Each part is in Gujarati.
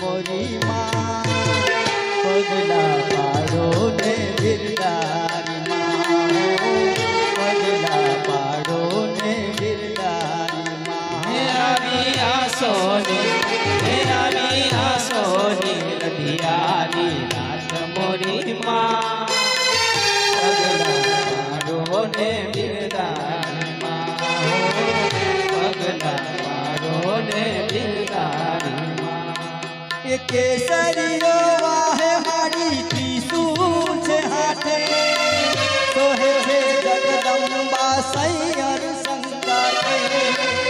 મોરી માં પગલા પાડો ને બિરદારી માં પગલા પાડો ને બિરદારી માં હે આવી આસોની રધિયાની રાત મોરી માં પગલા પાડો ને બિરદારી માં પગલા પાડો ને બિરદારી માં એ કેસરીઓ વાહે હાડી ત્રિશૂળ છે હાથે સોહે છે જગદંબા સૈયર સંગાથે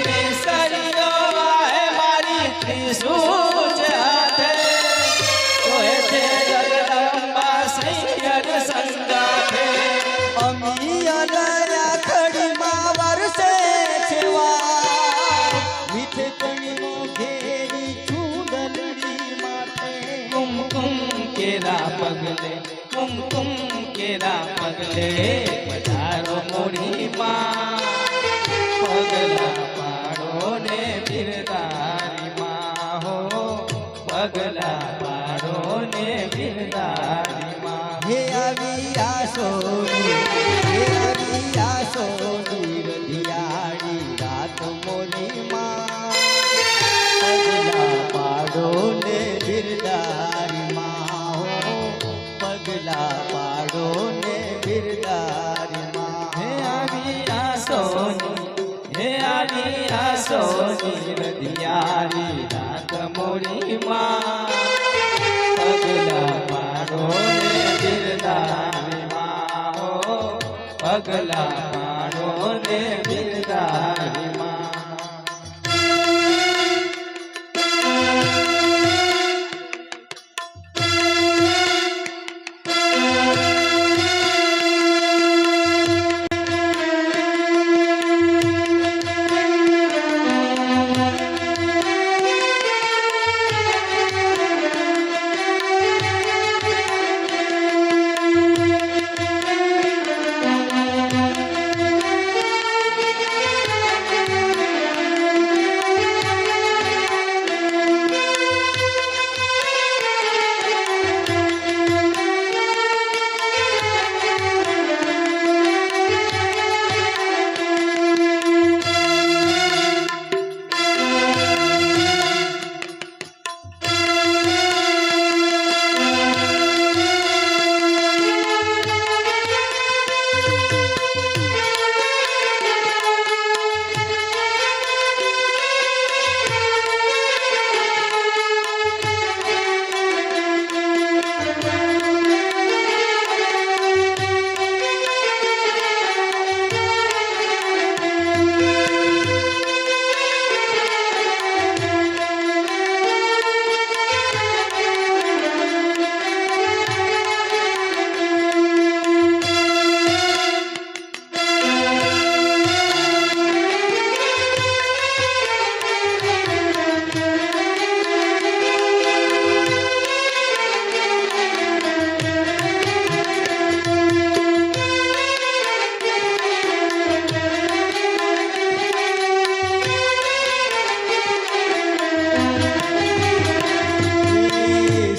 કેસરીઓ વાહે મારી ત્રિશૂળ છે હાથે સોહે છે જગદંબા સૈયર સંગાથે અમી અલયા ખડીમાં વરસે છે વાર મીઠે કણીનો ઘેરી ચૂંદડી માથે કુમકુમ કેરા પગલે પધારો મોરી માં પગલા પાડો ને બિરદારી માં હો પગલા પાડો ને બિરદારી માં હે આવી આસોની રધિયાળી રાત મોરી માં પગલા પાડો ને બિરદારી માં હો પગલા પાડો ને બિરદારી માં હે આવી આસોની રધિયાળી રાત મોરી માં પગલા પાડો ને બિરદારી માં હો પગલા પાડો ને બિરદારી માં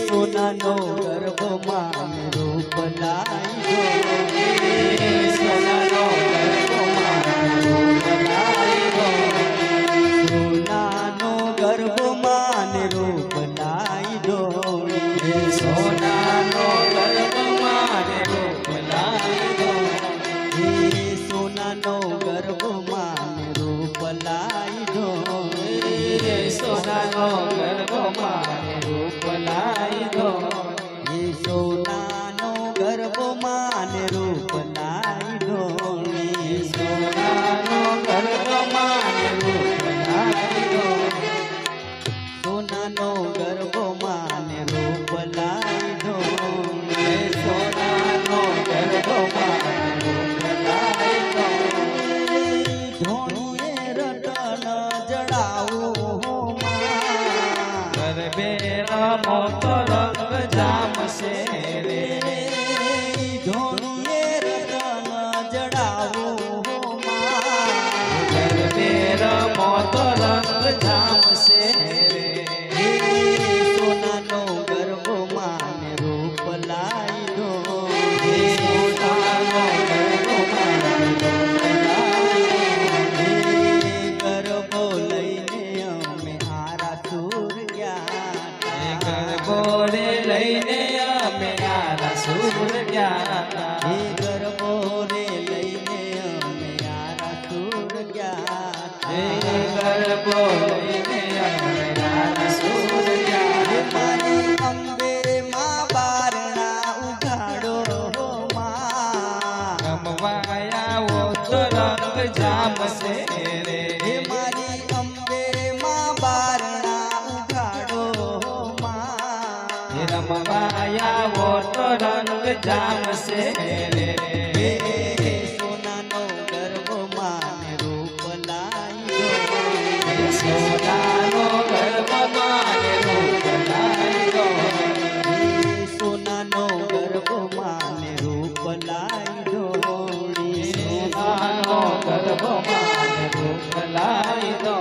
સોનાનો ગર્ભમાં રૂપ લાવ્યો સોનાનો સોનાનો ગર્ભમાં રૂપ લાવ્યો સોનાનો ગર્ભમાં રૂપ લાવ્યો સોનાનો ગર્ભમાં રૂપ લાવ્યો સોનાનો ગર્ભમાં રૂપ લાવ્યો સોનાનો ગર્ભમાં રૂપ લાવ્યો સોનાનો ગર્ભમાં રૂપ લાવ્યો સોનાનો ગર્ભમાં રૂપ લાવ્યો સોનાનો ગર્ભમાં રૂપ લાવ્યો ધોણીએ રતન જડાવું ગરબે રમો તો રંગ જામશે રે ધોણીએ રતન જડાવું ગરબે રમો તો રંગ જામશે રે સોના ગરબો લઈને અંધારા સૂર્યા મારી અંબે માં બારણા ઉઘાડો માં રમવાયાઓ તો રંગ જામશે રે હે મારી અંબે માં બારણા ઉઘાડો માં રમવાયાઓ તો રંગ જામશે રે હે સોનાનો ગરબો માને રૂપ લાવ્યો સોનાનો ગર્ભ માને રૂપ લાવ્યો સોનાનો ગરબો માને રૂપ લાવ્યો સોનાનો ગર્ભ માને રૂપ લાવ્યો